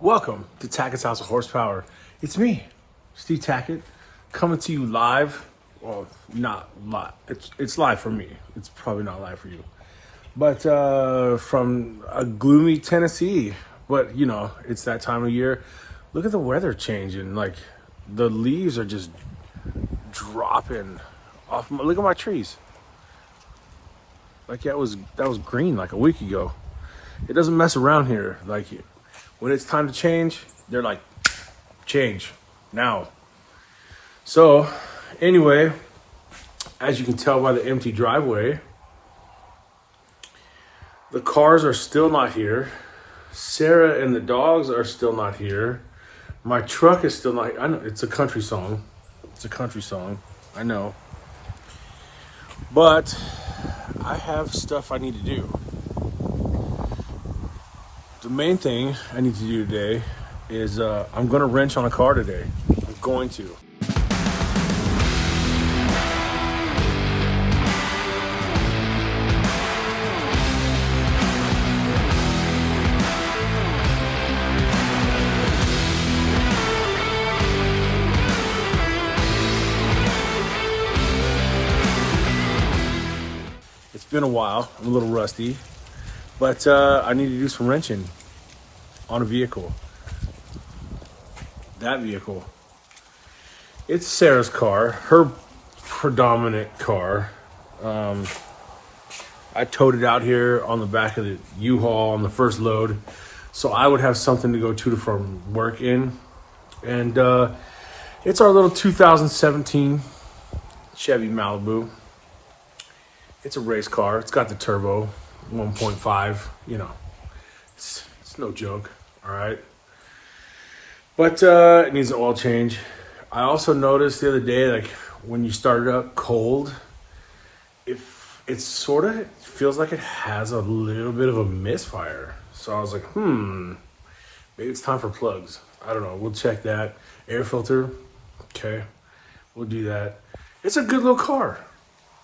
Welcome to Tackett's House of Horsepower. It's me, Steve Tackett, coming to you live. Well, not live. It's live for me. It's probably not live for you. But from a gloomy Tennessee. But, you know, it's that time of year. Look at the weather changing. Like, the leaves are just dropping off. Look at my trees. Like, that was green like a week ago. It doesn't mess around here. Like, when it's time to change, they're like, change now. So, anyway, as you can tell by the empty driveway, the cars are still not here. Sarah and the dogs are still not here. My truck is still not. I know it's a country song. It's a country song. I know. But I have stuff I need to do. The main thing I need to do today is I'm going to wrench on a car today. I'm going to. It's been a while. I'm a little rusty. But I need to do some wrenching on a vehicle. That vehicle. It's Sarah's car, her predominant car. I towed it out here on the back of the U-Haul on the first load, so I would have something to go to from work in. And it's our little 2017 Chevy Malibu. It's a race car. It's got the turbo. 1.5, you know, it's no joke, all right? But it needs an oil change. I also noticed the other day, like, when you start it up cold, if it sort of feels like it has a little bit of a misfire. So I was like, maybe it's time for plugs. I don't know. We'll check that. Air filter, okay, we'll do that. It's a good little car.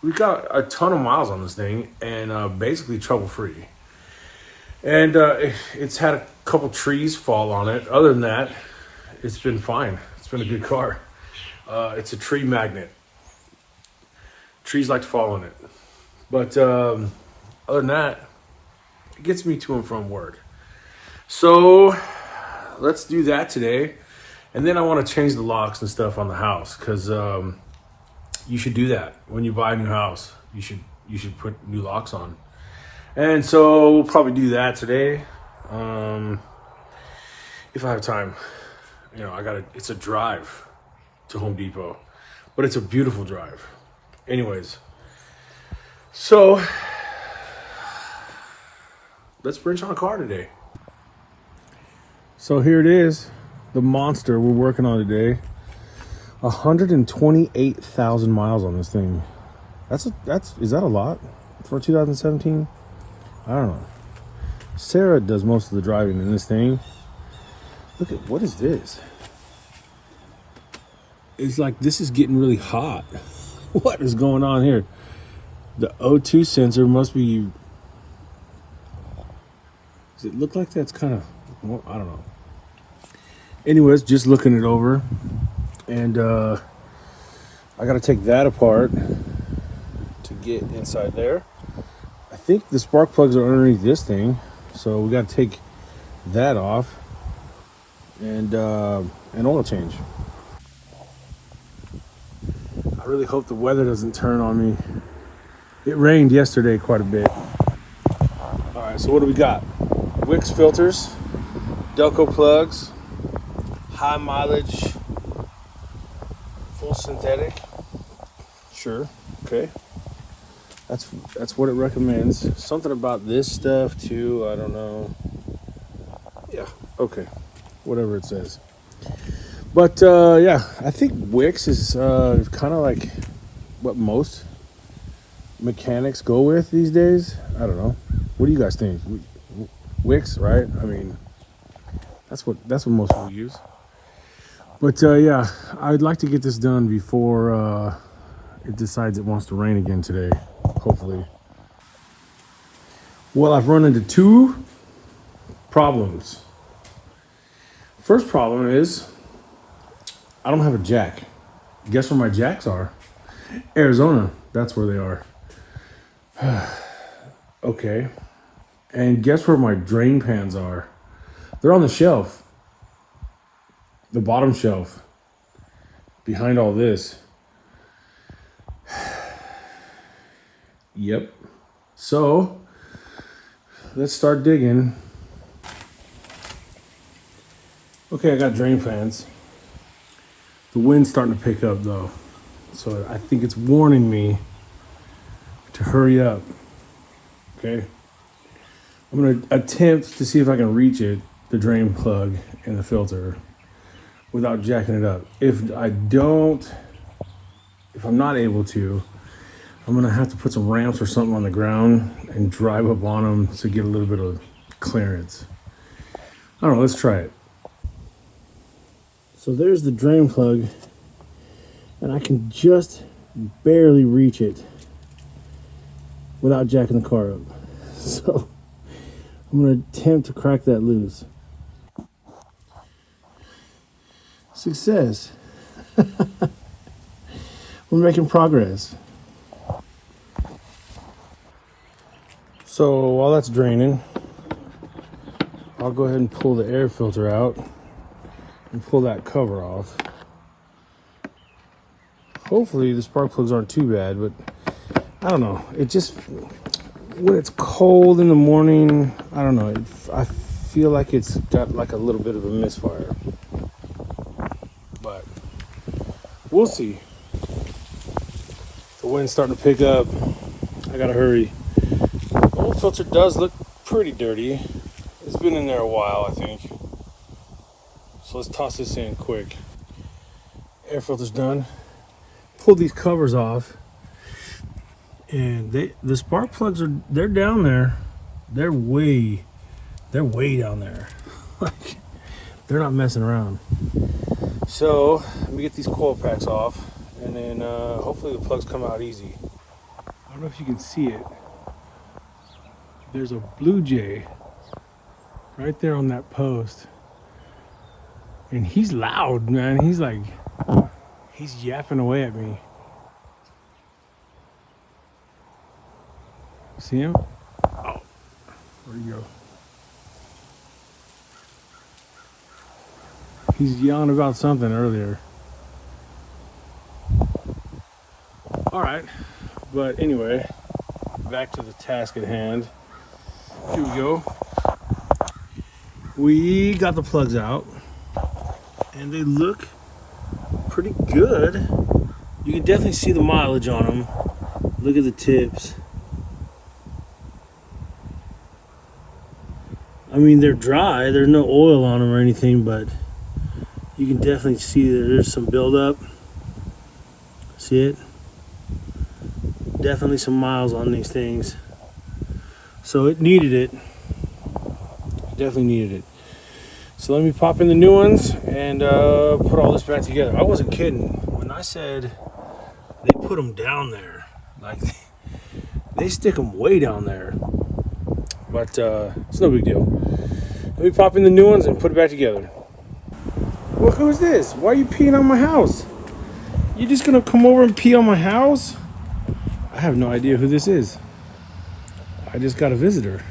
We got a ton of miles on this thing and basically trouble-free. And it's had a couple trees fall on it. Other than that, it's been fine. It's been a good car. It's a tree magnet. Trees like to fall on it. But other than that, it gets me to and from work. So let's do that today. And then I want to change the locks and stuff on the house because you should do that when you buy a new house. You should put new locks on, and so we'll probably do that today, if I have time. You know, it's a drive to Home Depot, but it's a beautiful drive. Anyways, so let's wrench on a car today. So here it is, the monster we're working on today. 128,000 miles on this thing. Is that a lot for 2017? I don't know. Sarah does most of the driving in this thing. Look at, what is this? It's like this is getting really hot. What is going on here? The O2 sensor must be. Does it look like that's kind of? Well, I don't know. Anyways, just looking it over. And I got to take that apart to get inside there. I think the spark plugs are underneath this thing, so we got to take that off and an oil change. I really hope the weather doesn't turn on me. It rained yesterday quite a bit. All right, so what do we got? Wix filters, Delco plugs, high mileage. Full synthetic, sure, okay. That's what it recommends. Something about this stuff too, I don't know. Yeah, okay, whatever it says. But yeah, I think Wix is kind of like what most mechanics go with these days. I don't know. What do you guys think? Wix, right? I mean, that's what most people use. But yeah, I'd like to get this done before it decides it wants to rain again today, hopefully. Well, I've run into two problems. First problem is I don't have a jack. Guess where my jacks are? Arizona. That's where they are. Okay. And guess where my drain pans are? They're on the shelf. The bottom shelf. Behind all this. Yep. So, let's start digging. Okay, I got drain pans. The wind's starting to pick up though. So I think it's warning me to hurry up. Okay. I'm gonna attempt to see if I can reach it, the drain plug and the filter, without jacking it up. If I'm not able to, I'm gonna have to put some ramps or something on the ground and drive up on them to get a little bit of clearance. I don't know, let's try it. So there's the drain plug, and I can just barely reach it without jacking the car up. So I'm gonna attempt to crack that loose. Success. We're making progress. So while that's draining, I'll go ahead and pull the air filter out and pull that cover off. Hopefully the spark plugs aren't too bad, but I don't know. It just, when it's cold in the morning, I don't know. I feel like it's got like a little bit of a misfire, but we'll see. The wind's starting to pick up. I gotta hurry. The old filter does look pretty dirty. It's been in there a while, I think. So let's toss this in quick. Air filter's done. Pull these covers off, and the spark plugs they're down there. They're way down there. Like, they're not messing around. So let me get these coil packs off, and then hopefully the plugs come out easy. I don't know if you can see it. There's a blue jay right there on that post. And he's loud, man. He's yapping away at me. See him? Oh, where'd he go? He's yelling about something earlier. All right, but anyway, back to the task at hand. Here we go. We got the plugs out, and they look pretty good. You can definitely see the mileage on them. Look at the tips. I mean, they're dry. There's no oil on them or anything, but you can definitely see that there's some buildup. See it? Definitely some miles on these things. So it needed it. Definitely needed it. So let me pop in the new ones and put all this back together. I wasn't kidding when I said they put them down there. Like, they stick them way down there. But it's no big deal. Let me pop in the new ones and put it back together. Well, who's this? Why are you peeing on my house? You just gonna come over and pee on my house? I have no idea who this is. I just got a visitor.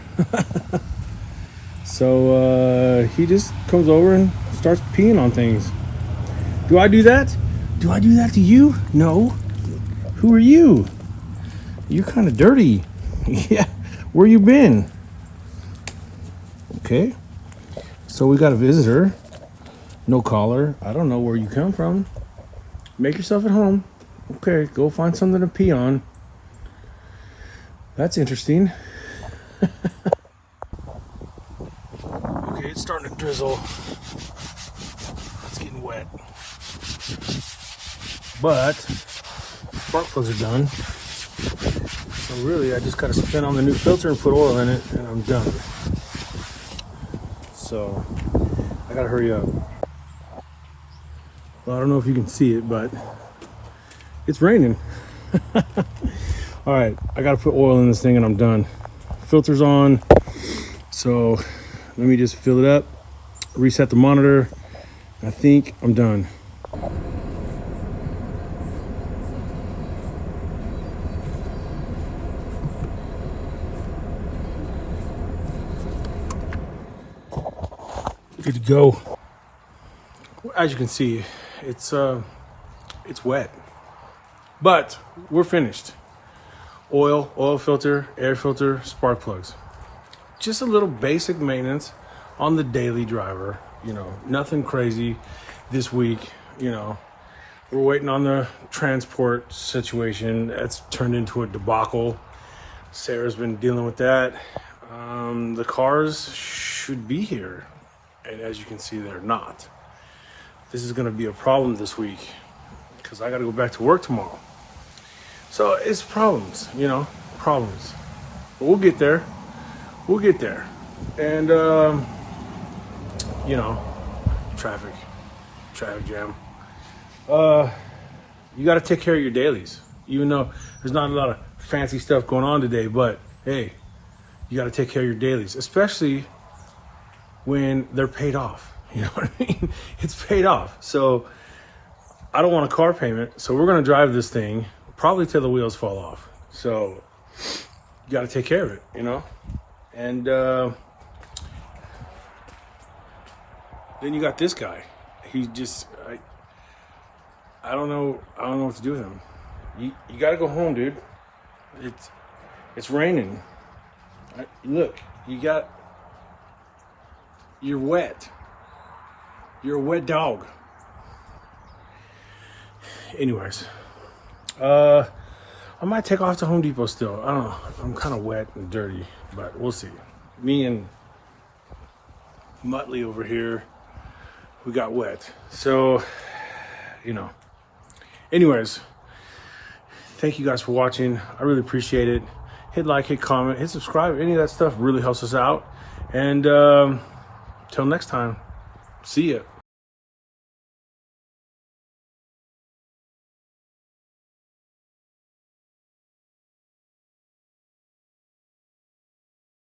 So he just comes over and starts peeing on things. Do I do that? Do I do that to you? No. Who are you? You're kind of dirty. Yeah. Where you been? Okay. So we got a visitor. No collar. I don't know where you come from. Make yourself at home. Okay. Go find something to pee on. That's interesting. Okay, it's starting to drizzle. It's getting wet. But spark plugs are done. So really, I just got to spin on the new filter and put oil in it, and I'm done. So I got to hurry up. Well, I don't know if you can see it, but it's raining. All right, I got to put oil in this thing, and I'm done. Filter's on. So let me just fill it up, reset the monitor, I think I'm done. Good to go. As you can see, it's wet, but we're finished. Oil filter, air filter, spark plugs. Just a little basic maintenance on the daily driver. You know, nothing crazy this week. You know, we're waiting on the transport situation. That's turned into a debacle. Sarah's been dealing with that. The cars should be here, and as you can see, they're not. This is going to be a problem this week because I got to go back to work tomorrow. So it's problems, you know, problems. But we'll get there. We'll get there. And, you know, traffic jam. You got to take care of your dailies, even though there's not a lot of fancy stuff going on today. But, hey, you got to take care of your dailies, especially when they're paid off. You know what I mean? It's paid off. So I don't want a car payment. So we're going to drive this thing probably till the wheels fall off. So you got to take care of it, you know? And then you got this guy. He just, I don't know what to do with him. You got to go home, dude. It's raining. Look, you're wet. You're a wet dog. Anyways, I might take off to Home Depot still. I don't know. I'm kind of wet and dirty, but we'll see. Me and Muttley over here, we got wet. So, you know. Anyways, thank you guys for watching. I really appreciate it. Hit like, hit comment, hit subscribe. Any of that stuff really helps us out. And till next time, see ya.